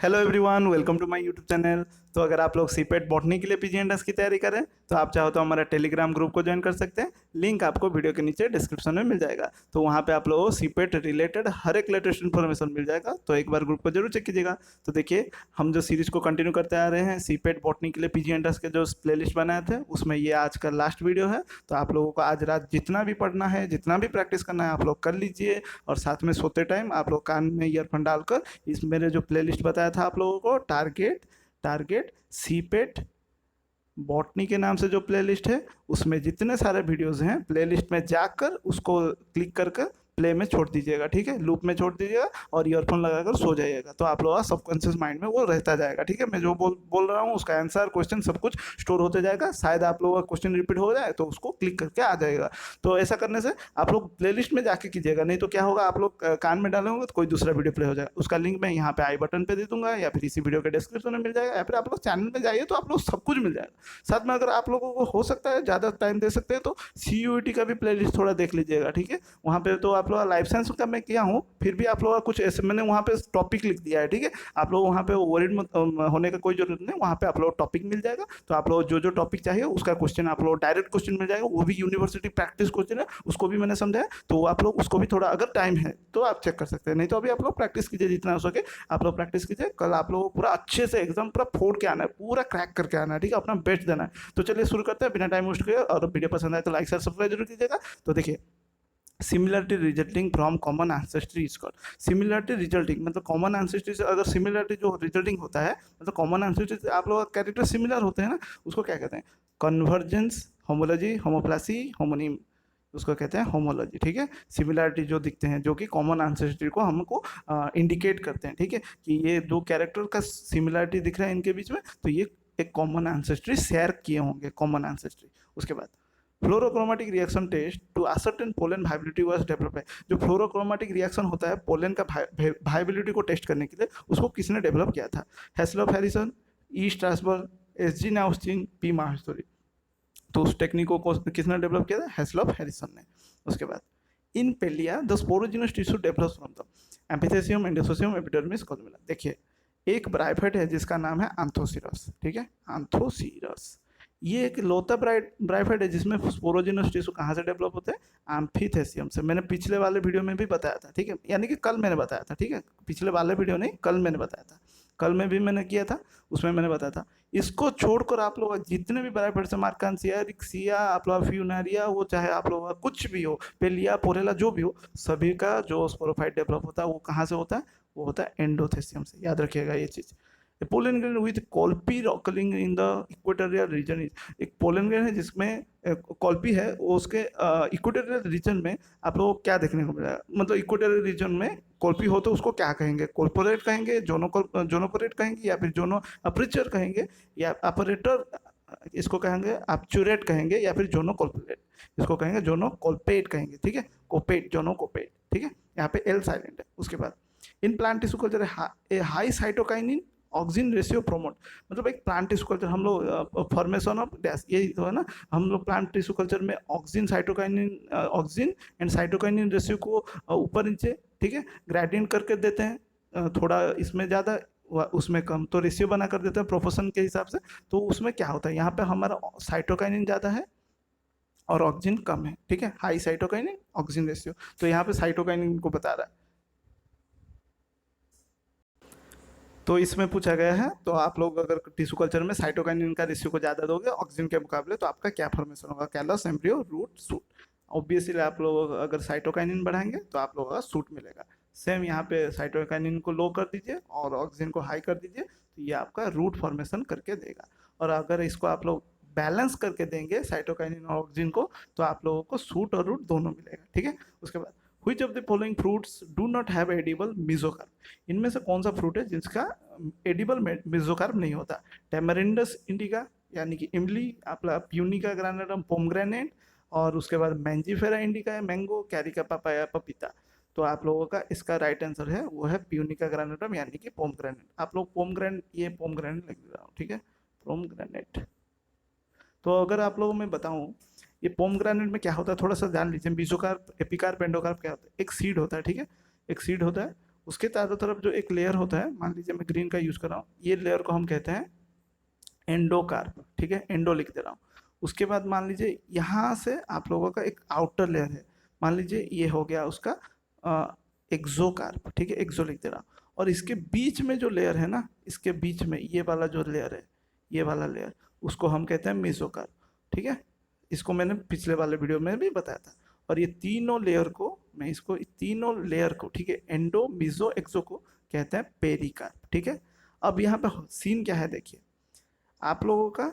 Hello everyone, welcome to my YouTube channel. तो अगर आप लोग सीपेट बॉटनी के लिए पीजीएनडीएस की तैयारी करें तो आप चाहो तो हमारा टेलीग्राम ग्रुप को ज्वाइन कर सकते हैं। लिंक आपको वीडियो के नीचे डिस्क्रिप्शन में मिल जाएगा। तो वहाँ पे आप लोगों को सीपेट रिलेटेड हर एक लेटेस्ट इन्फॉर्मेशन मिल जाएगा। तो एक बार ग्रुप को जरूर चेक कीजिएगा। तो देखिए, हम जो सीरीज को कंटिन्यू करते आ रहे हैं सीपेट बॉटनी के लिए पीजीएनडीएस के जो प्लेलिस्ट बनाए थे उसमें ये आज का लास्ट वीडियो है। तो आप लोगों को आज रात जितना भी पढ़ना है, जितना भी प्रैक्टिस करना है आप लोग कर लीजिए। और साथ में सोते टाइम आप लोग कान में ईयरफोन डालकर इस मेरे जो प्लेलिस्ट बताया था आप लोगों को, टारगेट टारगेट सीपेट बॉटनी के नाम से जो प्लेलिस्ट है उसमें जितने सारे वीडियोस हैं प्लेलिस्ट में जाकर उसको क्लिक करके प्ले में छोड़ दीजिएगा। ठीक है, लूप में छोड़ दीजिएगा और ईयरफोन लगाकर सो जाइएगा। तो आप लोगों का सबकॉन्शियस माइंड में वो रहता जाएगा। ठीक है, मैं जो बोल रहा हूँ उसका आंसर, क्वेश्चन सब कुछ स्टोर होते जाएगा। शायद आप लोगों का क्वेश्चन रिपीट हो जाए तो उसको क्लिक करके आ जाएगा। तो ऐसा करने से आप लोग प्लेलिस्ट में जाके कीजिएगा, नहीं तो क्या होगा, आप लोग कान में डाले होंगे तो कोई दूसरा वीडियो प्ले हो जाएगा। उसका लिंक मैं यहाँ पे आई बटन पे दे दूंगा या फिर इसी वीडियो के डिस्क्रिप्शन में मिल जाएगा, या फिर आप लोग चैनल में जाइए तो आप लोग सब कुछ मिल जाएगा। साथ में अगर आप लोगों को हो सकता है ज़्यादा टाइम दे सकते हैं तो CUET का भी प्लेलिस्ट थोड़ा देख लीजिएगा। ठीक है, वहाँ पे तो आप लोग लाइफ साइंस का मैं किया हूँ, फिर भी आप लोग का कुछ ऐसे मैंने वहाँ पे टॉपिक लिख दिया है। ठीक है, आप लोग वहाँ पे वरीड होने का कोई जरूरत नहीं, वहाँ पे आप लोग टॉपिक मिल जाएगा। तो आप लोग जो जो टॉपिक चाहिए उसका क्वेश्चन आप लोग डायरेक्ट क्वेश्चन मिल जाएगा, वो भी यूनिवर्सिटी प्रैक्टिस क्वेश्चन है, उसको भी मैंने समझाया। तो आप लोग उसको भी थोड़ा अगर टाइम है तो आप चेक कर सकते हैं, नहीं तो अभी आप लोग प्रैक्टिस कीजिए जितना हो सके। आप लोग प्रैक्टिस कीजिए, कल आप लोग को पूरा अच्छे से एग्जाम पूरा फोड़ के आना है, पूरा क्रैक करके आना है। ठीक है, अपना बेस्ट देना है। तो चलिए शुरू करते हैं बिना टाइम वेस्ट किए। और वीडियो पसंद आए तो लाइक शेयर सब्सक्राइब जरूर कीजिएगा। तो देखिए, similarity resulting from common ancestry is called. Similarity resulting मतलब कॉमन एंसेस्ट्री से अगर सिमिलरिटी जो रिजल्टिंग होता है मतलब कॉमन एंसेस्ट्री से आप लोग का कैरेक्टर सिमिलर होते हैं ना, उसको क्या कहते हैं? कन्वर्जेंस, होमोलॉजी, होमोप्लासी, होमोनिम, उसको कहते हैं होमोलॉजी। ठीक है, सिमिलरिटी जो दिखते हैं जो कि कॉमन एंसेस्ट्री को हमको इंडिकेट करते हैं। ठीक है, कि ये दो कैरेक्टर का सिमिलरिटी दिख रहा है इनके बीच में, तो ये एक कॉमन एंसेस्ट्री शेयर किए होंगे, कॉमन एंसेस्ट्री। उसके बाद fluorochromatic reaction test to ascertain pollen viability was develop है। जो फ्लोरोक्रोमेटिक रिएक्शन होता है पोलन का वाइबिलिटी को टेस्ट करने के लिए, उसको किसने डेवलप किया था? हेस्लॉफ हैरिसन, ई स्ट्रासबर्ग, SG नाउस्टीन, पी माहेश्वरी। तो उस टेक्निक को किसने डेवलप किया था? हेस्लॉफ हैरिसन ने। उसके बाद in Pellia the sporogenous tissue develop from the amphithecium, endothelium, epidermis, columella. देखिए, एक ब्राइफाइट है जिसका नाम है आंथोसिरस। ठीक है, आंथोसिरस ये एक लोता ब्राइफाइट है जिसमें स्पोरोजिनस टिश्यू कहाँ से डेवलप होते हैं? एम्फीथेसियम से। मैंने पिछले वाले वीडियो में भी बताया था। ठीक है, यानी कि कल मैंने बताया था। ठीक है, पिछले वाले वीडियो नहीं, कल मैंने बताया था। कल में भी मैंने किया था, उसमें मैंने बताया था। इसको छोड़कर आप लोग जितने भी ब्राइफाइट से मार्कांसिया, रिक्सिया, आप लोग फ्यूनारिया, वो चाहे आप लोग कुछ भी हो, पेलिया, पोरेला, जो भी हो, सभी का जो स्पोरोफाइट डेवलप होता है वो कहाँ से होता है? वो होता है एंडोथेसियम से। याद रखिएगा ये चीज़। Pollen grain with colpi occurring in the equatorial region. एक पोलन ग्रेन है जिसमें कॉल्पी है, वो उसके इक्वेटोरियल रीजन में आप लोगों को क्या देखने को मिला? मतलब इक्वेटोरियल रीजन में कॉल्पी हो तो उसको क्या कहेंगे? कॉर्पोरेट कहेंगे, जोनोपोरेट कहेंगे, या फिर जोनो अप्रेचर कहेंगे, या ऑपरेटर इसको कहेंगे, अपचुरेट कहेंगे, या फिर जोनो कॉल्पोरेट इसको कहेंगे, जोनो कॉल्पेट कहेंगे। ठीक है, कोपेट, जोनो कोपेट। ठीक है, यहाँ पे एल साइलेंट है। उसके बाद in plant tissue culture high cytokinin oxygen ratio promote. मतलब एक प्लांट टिश्यू कल्चर हम लोग फॉर्मेशन ऑफ डैश, यही तो है ना, हम लोग प्लांट टिश्यू कल्चर में oxygen cytokinin, oxygen and cytokinin ratio को ऊपर नीचे, ठीक है, ग्रेडियंट करके देते हैं। थोड़ा इसमें ज़्यादा उसमें कम, तो रेशियो बना कर देते हैं प्रोपोर्शन के हिसाब से। तो उसमें क्या होता है, यहाँ पे हमारा साइटोकाइनिन ज़्यादा है और ऑक्सीजन कम है। ठीक है, हाई साइटोकाइनिन ऑक्सीजन रेशियो। तो यहाँ पे साइटोकाइनिन को बता रहा है। तो इसमें पूछा गया है, तो आप लोग अगर टिश्यू कल्चर में साइटोकाइनिन का रेशियो को ज़्यादा दोगे ऑक्सीजन के मुकाबले तो आपका क्या फॉर्मेशन होगा? Callus, embryo, root, shoot. Obviously आप लोग अगर साइटोकाइनिन बढ़ाएंगे तो आप लोगों का सूट मिलेगा। सेम यहाँ पे साइटोकाइनिन को लो कर दीजिए और ऑक्सीजन को हाई कर दीजिए, तो ये आपका रूट फॉर्मेशन करके देगा। और अगर इसको आप लोग बैलेंस करके देंगे साइटोकाइनिन और ऑक्सीजन को, तो आप लोगों को सूट और रूट दोनों मिलेगा। ठीक है, उसके बाद which of the following fruits do not have edible mesocarp? इनमें से कौन सा फ्रूट है जिसका एडिबल मेसोकार्प नहीं होता? टेमरिंडस इंडिका यानी कि इमली, आपका प्यूनिका ग्रानेटम पोमग्रेनेट, और उसके बाद मैंजीफेरा इंडिका है मैंगो, कैरिका पापाया पपीता। तो आप लोगों का इसका राइट आंसर है वो है प्यूनिका ग्रानेटम यानी कि पोमग्रेनेट। आप लोग पोमग्रेनेट, ये पोमग्रेनेट लिख रहा हूँ। ठीक है, पोमग्रेनेट। तो अगर आप लोगों में बताऊं ये पोमग्रेनेट में क्या होता है, थोड़ा सा जान लीजिए। मेसोकार्प, एपिकार्प, एंडोकार्प क्या होता है? एक सीड होता है। ठीक है, एक सीड होता है, उसके चारों तरफ जो एक लेयर होता है, मान लीजिए मैं ग्रीन का यूज कर रहा हूँ, ये लेयर को हम कहते हैं एंडोकार्प, ठीक है, एंडो लिख दे रहा हूँ। उसके बाद मान लीजिए यहाँ से आप लोगों का एक आउटर लेयर है, मान लीजिए ये हो गया उसका एक्सोकार्प, ठीक है, एक्सो लिख दे रहा हूँ। और इसके बीच में जो लेयर है ना, इसके बीच में ये वाला जो लेयर है, ये वाला लेयर, उसको हम कहते हैं मेसोकार्प, ठीक है। इसको मैंने पिछले वाले वीडियो में भी बताया था। और ये तीनों लेयर को, मैं इसको तीनों लेयर को, ठीक है, एंडो मिजो एक्सो को कहते हैं पेरिकार्प, ठीक है। अब यहाँ पे सीन क्या है देखिए, आप लोगों का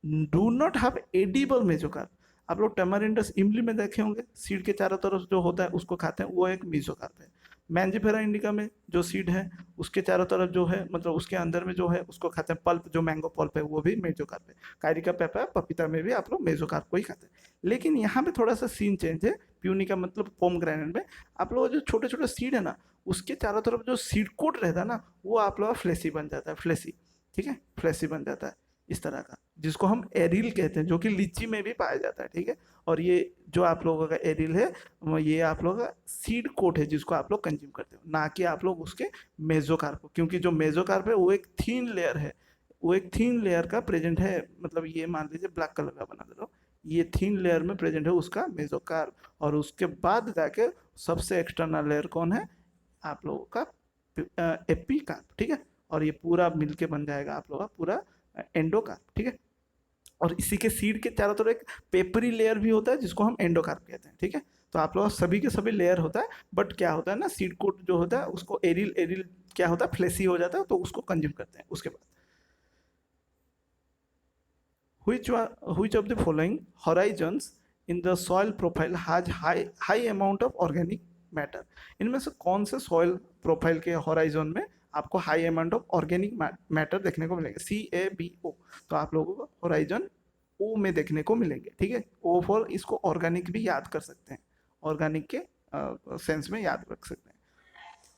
do not have edible mesocarp. आप लोग टैमारिंडस इमली में देखे होंगे, सीड के चारों तरफ जो होता है उसको खाते हैं, वो एक मेसोकार्प है। मैंजिफेरा इंडिका में जो सीड है उसके चारों तरफ जो है, मतलब उसके अंदर में जो है उसको खाते हैं, पल्प जो मैंगो पल्प है वो भी मेसोकार्प है। कायरिका पेपा पपीता में भी आप लोग मेसोकार्प को ही खाते हैं। लेकिन यहाँ पे थोड़ा सा सीन चेंज है, प्यूनिका मतलब पोमग्रेनेट में आप लोग जो छोटे छोटे सीड है ना, उसके चारों तरफ जो सीड कोट रहता है ना, वो आप लोग फ्लेसी बन जाता है, फ्लेसी, ठीक है, फ्लेसी बन जाता है इस तरह का, जिसको हम एरिल कहते हैं, जो कि लीची में भी पाया जाता है, ठीक है। और ये जो आप लोगों का एरिल है, ये आप लोगों का सीड कोट है जिसको आप लोग कंज्यूम करते हो, ना कि आप लोग उसके मेजोकार्प, क्योंकि जो मेजोकार्प है वो एक थीन लेयर है, वो एक थीन लेयर का प्रेजेंट है, मतलब ये मान लीजिए ब्लैक कलर का बना दे रहा हूँ, ये थीन लेयर में प्रेजेंट है उसका मेजोकार्प। और उसके बाद जाके सबसे एक्सटर्नल लेयर कौन है, आप लोगों का एपीकार्प, ठीक है। और ये पूरा मिलके बन जाएगा आप लोगों का पूरा एंडोकार्प, ठीक है। और इसी के सीड के चारों तरफ एक पेपरी लेयर भी होता है जिसको हम एंडोकार्प कहते हैं, ठीक है। तो आप लोग सभी के सभी लेयर होता है, बट क्या होता है ना, सीड कोट जो होता है उसको एरिल एरिल क्या होता है, फ्लेसी हो जाता है, तो उसको कंज्यूम करते हैं। उसके बाद which of the following horizons in the soil profile has high amount of organic matter? इनमें से कौन से सॉइल प्रोफाइल के हॉराइजन में आपको high amount of organic matter देखने को मिलेंगे, CaBO। तो आप लोगों को हॉराइजन ओ में देखने को मिलेंगे, ठीक है। ओ फॉर, इसको ऑर्गेनिक भी याद कर सकते हैं, ऑर्गेनिक के सेंस में याद रख सकते हैं।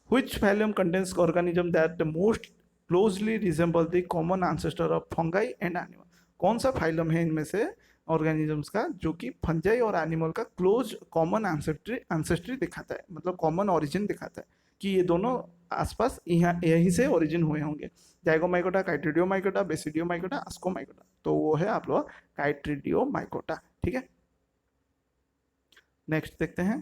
Which phylum contains organism that most closely resemble the common ancestor of fungi and animal? कौन सा फाइलम है इनमें से ऑर्गेनिजम्स का जो कि फंजाई और एनिमल का क्लोज कॉमन एंसेस्ट्री दिखाता है, मतलब कॉमन ओरिजिन दिखाता है कि ये दोनों आसपास यहाँ यहीं से ओरिजिन हुए होंगे। जाइगोमाइकोटा, काइट्रिडियोमाइकोटा, बेसिडियोमाइकोटा, अस्कोमाइकोटा, तो वो है आप लोग काइट्रिडियोमाइकोटा, ठीक है। नेक्स्ट देखते हैं,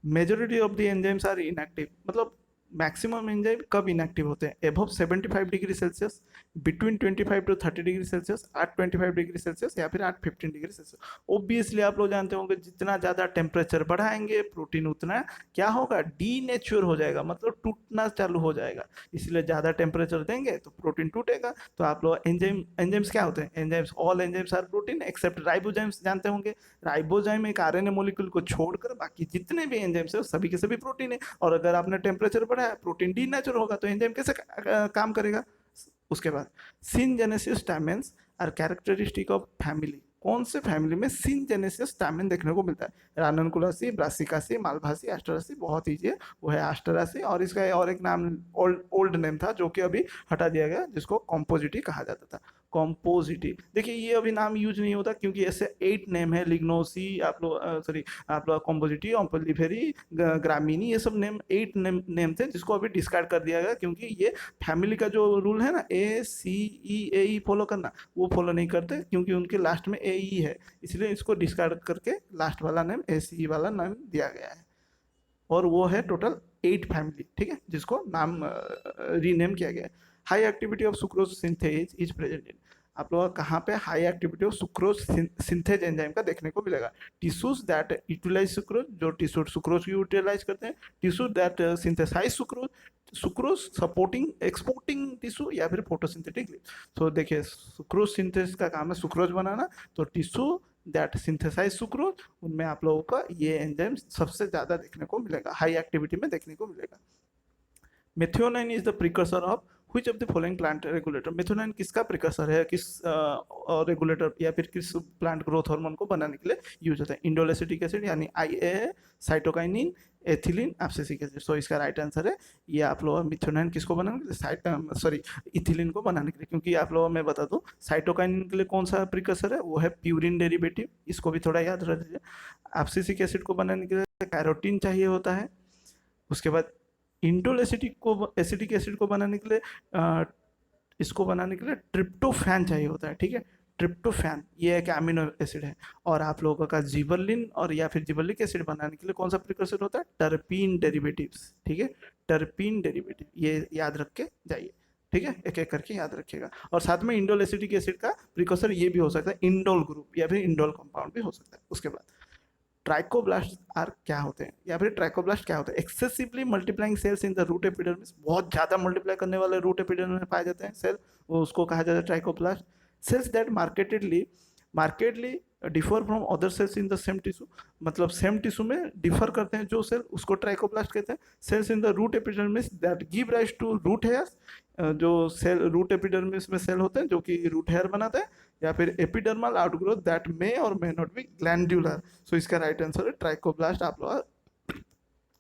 majority of the enzymes are inactive, मतलब मैक्सिमम एंजाइम कब इनएक्टिव होते हैं, above 75 degree Celsius, between 25 to 30 degree Celsius, at 25 degree Celsius, या फिर एट 15 डिग्री सेल्सियस। ऑब्वियसली आप लोग जानते होंगे जितना ज़्यादा टेम्परेचर बढ़ाएंगे प्रोटीन उतना क्या होगा, डीनेचर हो जाएगा, मतलब टूटना चालू हो जाएगा। इसलिए ज़्यादा टेम्परेचर देंगे तो प्रोटीन टूटेगा। तो आप लोग एंजाइम्स क्या होते हैं, enzymes, all enzymes are protein except ribozymes, जानते होंगे राइबोजाइम एक आरएनए मॉलिक्यूल को छोड़कर बाकी जितने भी एंजाइम्स है सभी के सभी प्रोटीन है। और अगर आपने टेम्परेचर बढ़ाया प्रोटीन डीनेचर होगा, तो एंजाइम कैसे काम करेगा। उसके बाद सिनजेनेसिस स्टैमेन्स आर कैरेक्टरिस्टिक ऑफ फैमिली, कौन से फैमिली में सिनजेनेसिस स्टैमेन देखने को मिलता है, राननकुलासी, ब्रासिकासी, मालभासी, एस्टरासी, बहुत ईजी है, वो है एस्टरासी। और इसका और एक नाम ओल्ड नेम था जो कि अभी हटा दिया गया, जिसको कॉम्पोजिटी कहा जाता था, कॉम्पोजिटी। देखिए ये अभी नाम यूज नहीं होता क्योंकि ऐसे 8 नेम है, लिग्नोसी, आप लोग सॉरी आप लोग कॉम्पोजिटी, ओम्पलीफेरी, ग्रामीनी, ये सब नेम 8 नेम थे जिसको अभी डिस्कार्ड कर दिया गया, क्योंकि ये फैमिली का जो रूल है ना, ACE फॉलो करना, वो फॉलो नहीं करते क्योंकि उनके लास्ट में AE है, इसलिए इसको डिस्कार्ड करके लास्ट वाला नेम ACE वाला नाम दिया गया है। और वो है टोटल 8 फैमिली, ठीक है, जिसको नाम रीनेम किया गया है। High activity of sucrose synthase is present in, आप लोग कहाँ पे high activity of sucrose synthase enzyme का देखने को मिलेगा, टिश्यूज दैट यूटिलाइज सुक्रोज, जो टिश्यू सुक्रोज को यूटिलाइज करते हैं, tissue that synthesise sucrose, sucrose supporting exporting tissue, या फिर फोटोसिंथेटिक। तो देखिए सुक्रोज सिंथेसिस का काम है सुक्रोज बनाना, तो टिश्यू दैट सिंथेसाइज सुक्रोज, उनमें आप लोगों का ये एंजाइम सबसे ज़्यादा देखने को मिलेगा, हाई एक्टिविटी में देखने को मिलेगा। Methionine is the precursor of which of the following plant regulator, methionine किसका प्रिकर्सर है, किस रेगुलेटर या फिर किस प्लांट ग्रोथ हार्मोन को बनाने के लिए यूज होता है, इंडोलेसिटिक एसिड यानी IA, cytokinin, ethylene, abscisic acid. So इसका राइट आंसर है ये। आप लोग मिथ्योनाइन किसको बनाने के लिए, सॉरी इथिलीन को बनाने के लिए, क्योंकि आप लोगों मैं बता दूं साइटोकाइनिन के लिए कौन सा प्रिकर्सर है, वो है प्यूरिन डेरिवेटिव, इसको भी थोड़ा याद रख लीजिए। एब्सिसिक एसिड को बनाने के लिए कैरोटीन चाहिए होता है। उसके बाद इंडोल एसिटिक एसिड को बनाने के लिए इसको बनाने के लिए ट्रिप्टोफैन चाहिए होता है, ठीक है। ट्रिप्टोफैन ये एक अमीनो एसिड है। और आप लोगों का जिबरलिन और या फिर जिबरलिक एसिड बनाने के लिए कौन सा प्रिकर्सर होता है? टर्पीन डेरिवेटिव्स, ठीक है। टर्पीन डेरिवेटिव ये याद रख के जाइए, ठीक है, एक एक करके याद रखिएगा। और साथ में इंडोल एसिटिक एसिड का प्रिकर्सर ये भी हो सकता है इंडोल ग्रुप या फिर इंडोल कंपाउंड भी हो सकता है। उसके बाद ट्राइकोब्लास्ट आर क्या होते हैं या फिर ट्राइकोब्लास्ट क्या होते हैं? Excessively multiplying cells in the root epidermis, बहुत ज़्यादा मल्टीप्लाई करने वाले रूट एपिडर्मिस में पाए जाते हैं सेल, वो उसको कहा जाता है trichoblast. Cells that markedly differ from other cells in the same tissue, मतलब सेम टिश्यू में डिफर करते हैं जो सेल, उसको ट्राइकोब्लास्ट कहते हैं। Cells in the root epidermis that give rise to root hairs, जो सेल रूट एपिडर्मिस में सेल होते हैं जो कि रूट हेयर बनाते हैं, या फिर एपिडर्मल आउटग्रोथ दैट मे और मे नॉट बी ग्लैंडुलर। सो इसका राइट आंसर है ट्राइकोब्लास्ट, आप लोग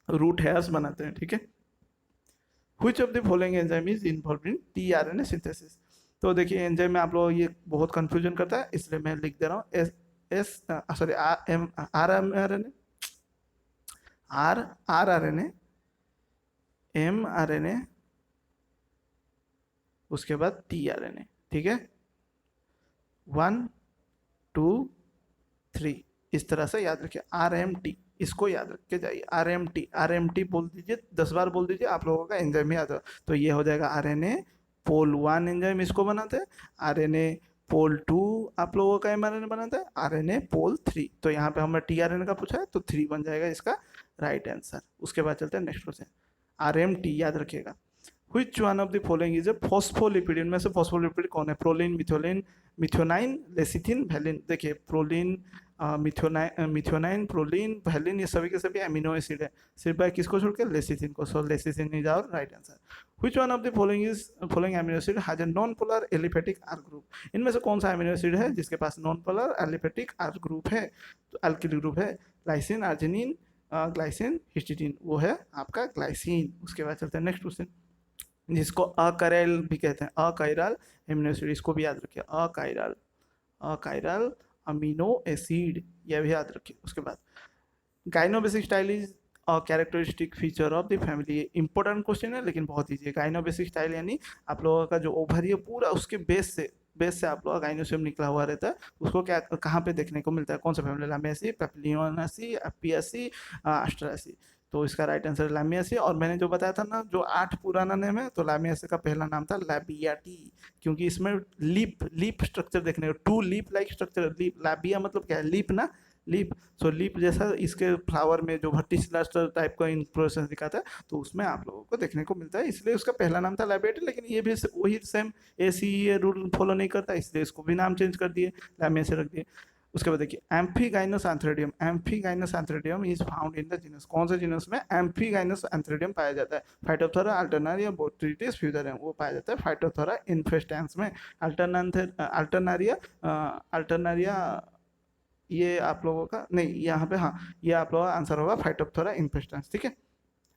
रूट हेयर्स बनाते हैं, ठीक है। Which of the following enzyme is involve in tRNA synthesis? तो देखिए एंजाइम में आप लोग ये बहुत कंफ्यूजन करता है, इसलिए मैं लिख दे रहा हूँ R R N A, M R N A, उसके बाद टीआरएनए, ठीक है। 1 2 3 इस तरह से याद रखिए। RMT इसको याद रख के जाइए। RMT बोल दीजिए, 10 बार बोल दीजिए, आप लोगों का एंजाइम याद हो। तो ये हो जाएगा RNA पोल 1 एंजाइम इसको बनाते हैं, RNA पोल 2 आप लोगों का mRNA बनाता है, RNA पोल 3। तो यहाँ पे हमें tRNA का पूछा है तो 3 बन जाएगा इसका राइट आंसर। उसके बाद चलते हैं नेक्स्ट क्वेश्चन। RMT याद रखिएगा। Which one of the following is a phospholipid? इनमें से phospholipid कौन है? Proline, metholine, methionine, lecithin, valine. देखिए प्रोलिन, मिथ्योनाइन, प्रोलिन, वैलिन ये सभी के सभी अमीनो एसिड है, सिर्फ किसको छोड़ के? लेसिथिन को। So lecithin is our right answer. Which one of the following amino acid has a non-polar aliphatic R group? इनमें से कौन सा अमीनो एसिड है जिसके पास non polar aliphatic R group है? तो अल्किल ग्रुप है, लाइसिन, अर्जिनिन, ग्लाइसिन, हिस्टिडीन, वो है आपका ग्लाइसिन। उसके बाद चलते हैं नेक्स्ट क्वेश्चन, जिसको अकायरल भी कहते हैं, अकायरल एमिनो एसिड, इसको भी याद रखिए। अकायरल अमीनो एसिड, यह भी याद रखिए। उसके बाद gynobasic style is a characteristic feature of the family. Important question है लेकिन बहुत ईजी है। गाइनोबेसिक स्टाइल यानी आप लोगों का जो ओवरी है पूरा उसके बेस से आप लोग का गाइनोसियम निकला हुआ रहता है, उसको क्या कहाँ पे देखने को मिलता है? कौन सा फैमिली? लामियासी, पेप्लियोनासी, एपियासी, एस्ट्रासी। तो इसका राइट आंसर लामियासी। और मैंने जो बताया था ना, जो 8 पुराना नेम है, तो लामियासी का पहला नाम था लैबियाटी, क्योंकि इसमें लीप स्ट्रक्चर देखने को, 2 lip like structure. Lip, labia मतलब क्या है? लीप ना, लीप। सो लीप जैसा इसके फ्लावर में जो वर्टिसिलास्टर टाइप का इन्फ्लोरेसेंस दिखाता है, तो उसमें आप लोगों को देखने को मिलता है, इसलिए उसका पहला नाम था लैबियाटी। लेकिन ये भी वही सेम ये रूल फॉलो नहीं करता, इसलिए इसको भी नाम चेंज कर दिए, लामियासी रख दिए। उसके बाद देखिए amphigynous antheridium is found in the genus. कौन से जीनस में एम्फीगाइनस एंथ्रेडियम पाया जाता है? फाइटोप्थोरा, अल्टरनारिया, बोट्रिटिस, फ्यूजरियम, वो पाया जाता है फाइटोप्थोरा इन्फेस्टेंस में। अल्टरनारिया ये आप लोगों का नहीं, यहाँ पे हाँ, ये आप लोगों का आंसर होगा फाइटोप्थोरा इन्फेस्टेंस, ठीक है।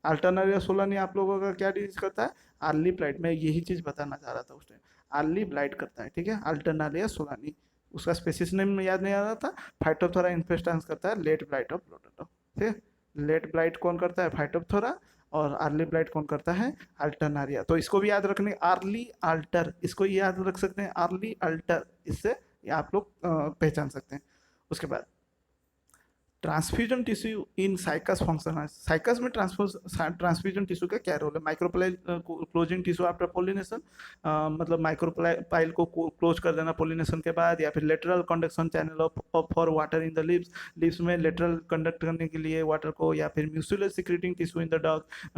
अल्टरनारिया सोलानी आप लोगों का क्या डिजीज करता है? Early blight. मैं यही चीज बताना चाह रहा था उस टाइम, अर्ली ब्लाइट करता है, ठीक है, अल्टरनारिया सोलानी। उसका स्पेसिस नेम याद नहीं आ रहा था। फाइटोप्थोरा इन्फेस्टेंस करता है लेट ब्लाइट ऑफ पोटैटो, ठीक है। लेट ब्लाइट कौन करता है? फाइटोप्थोरा। और अर्ली ब्लाइट कौन करता है? अल्टरनारिया। तो इसको भी याद रखने, अर्ली अल्टर, इसको याद रख सकते हैं, अर्ली अल्टर, इससे आप लोग पहचान सकते हैं। उसके बाद transfusion tissue in Cycas function. Cycas में ट्रांसफ्यूजन टिश्यू का क्या रोल है? Micropyle closing tissue after pollination, मतलब माइक्रोपाइल को क्लोज कर देना पोलिनेशन के बाद, या फिर lateral conduction channel for water in the lips में लेटरल कंडक्ट करने के लिए वाटर को, या फिर mucilage secreting tissue in the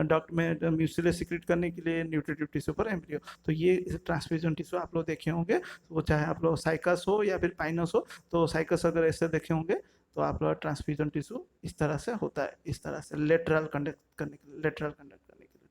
duct में म्यूसिलेस सिक्रेट करने के लिए न्यूट्रिटिव टिश्यू फॉर एम्ब्रियो। तो ये ट्रांसफ्यूजन टिश्यू आप लोग देखे होंगे, वो चाहे आप लोग साइकस हो या फिर पाइनस हो। तो साइकस अगर ऐसे देखे होंगे तो आप लोग ट्रांसफ्यूजन टिश्यू इस तरह से होता है, इस तरह से लेटरल कंडक्ट करने के लिए,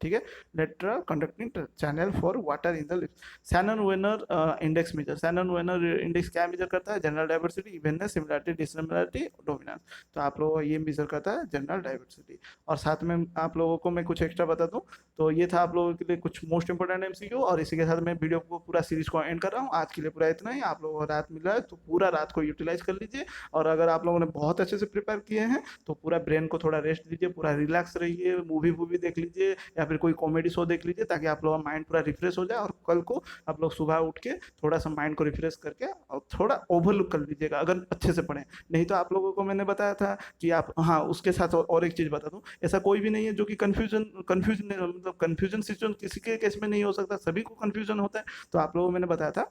ठीक है। Lateral conducting channel for water in the lips. Shannon Wiener index measure. Shannon Wiener index क्या मेजर करता है? General diversity, evenness, similarity, dissimilarity, dominance. तो आप लोगों को ये मेजर करता है जनरल डाइवर्सिटी। और साथ में आप लोगों को मैं कुछ एक्स्ट्रा बता दूं, तो ये था आप लोगों के लिए कुछ मोस्ट इंपोर्टेंट एमसीक्यू, और इसी के साथ मैं वीडियो को पूरा सीरीज को एंड कर रहा हूँ। आज के लिए पूरा इतना ही। आप लोगों को रात मिल रहा है तो पूरा रात को यूटिलाइज कर लीजिए, और अगर आप लोगों ने बहुत अच्छे से प्रिपेयर किए हैं तो पूरा ब्रेन को थोड़ा रेस्ट दीजिए, पूरा रिलैक्स रहिए, मूवी वूवी देख लीजिए या फिर कोई कॉमेडी शो देख लीजिए, ताकि आप लोगों का माइंड पूरा रिफ्रेश हो जाए, और कल को आप लोग सुबह उठ के थोड़ा सा माइंड को रिफ्रेश करके और थोड़ा ओवरलुक कर लीजिएगा अगर अच्छे से पढ़ें। नहीं तो आप लोगों को मैंने बताया था कि आप, हाँ उसके साथ और एक चीज़ बता दूं, ऐसा कोई भी नहीं है जो कि कन्फ्यूजन मतलब कन्फ्यूजन सिचुएशन किसी के केस में नहीं हो सकता, सभी को कन्फ्यूजन होता है। तो आप लोगों को मैंने बताया था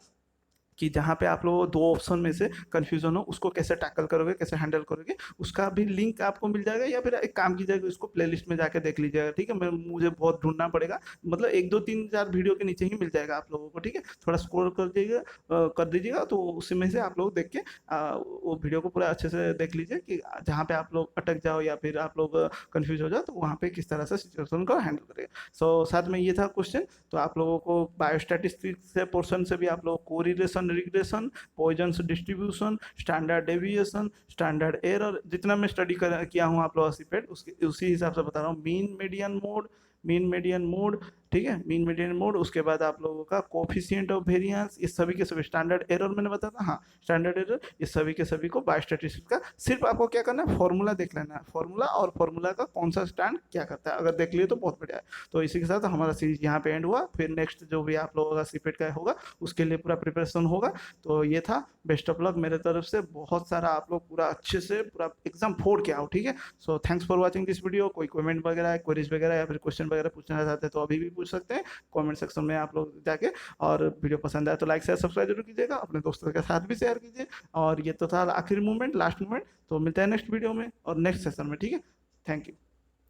कि जहाँ पे आप लोग दो ऑप्शन में से कंफ्यूजन हो, उसको कैसे टैकल करोगे, कैसे हैंडल करोगे, उसका भी लिंक आपको मिल जाएगा, या फिर एक काम कीजिएगा उसको प्लेलिस्ट में जाके देख लीजिएगा, ठीक है। मैं मुझे बहुत ढूंढना पड़ेगा, मतलब एक दो तीन चार वीडियो के नीचे ही मिल जाएगा आप लोगों को, ठीक है। थोड़ा स्क्रॉल कर दीजिएगा, कर दीजिएगा, तो उसी में से आप लोग देख के वो वीडियो को पूरा अच्छे से देख लीजिए कि जहाँ पे आप लोग अटक जाओ या फिर आप लोग कन्फ्यूज हो जाओ, तो वहाँ पे किस तरह से सिचुएशन को हैंडल करेगा। सो साथ में ये था क्वेश्चन। तो आप लोगों को बायोस्टैटिस्टिक्स से पोर्शन से भी आप लोग correlation, regression, Poisson's distribution, standard deviation, standard error, जितना मैं स्टडी किया हूँ आप लोग सीपेट उसके उसी हिसाब से बता रहा हूँ। मीन मीडियन मोड, ठीक है, मीन मीडियन मोड। उसके बाद आप लोगों का कोफिशिएंट ऑफ वेरिएंस, ये सभी के सभी, स्टैंडर्ड एरर मैंने बताया था, हाँ स्टैंडर्ड एरर, ये सभी के सभी को बायोस्टैटिस्टिक्स का सिर्फ आपको क्या करना है, फॉर्मूला देख लेना है, फॉर्मूला और फॉर्मूला का कौन सा स्टैंड क्या करता है, अगर देख लिए तो बहुत बढ़िया है। तो इसी के साथ हमारा सीरीज यहाँ पे एंड हुआ। फिर नेक्स्ट जो भी आप लोगों का सीपेट का होगा उसके लिए पूरा प्रिपरेशन होगा। तो ये था, बेस्ट ऑफ लक मेरे तरफ से, बहुत सारा आप लोग पूरा अच्छे से पूरा एग्जाम फोड़ के आओ, ठीक है। So thanks for watching this video. कोई कमेंट वगैरह है, क्वेरीज वगैरह या फिर क्वेश्चन वगैरह पूछना चाहते हैं तो अभी भी पूछ सकते हैं कमेंट सेक्शन में आप लोग जाके। और वीडियो पसंद आया तो लाइक शेयर सब्सक्राइब जरूर कीजिएगा, अपने दोस्तों के साथ भी शेयर कीजिए। और ये तो था आखिरी मोमेंट, लास्ट मोमेंट। तो मिलते हैं नेक्स्ट वीडियो में और नेक्स्ट सेशन में, ठीक है। Thank you.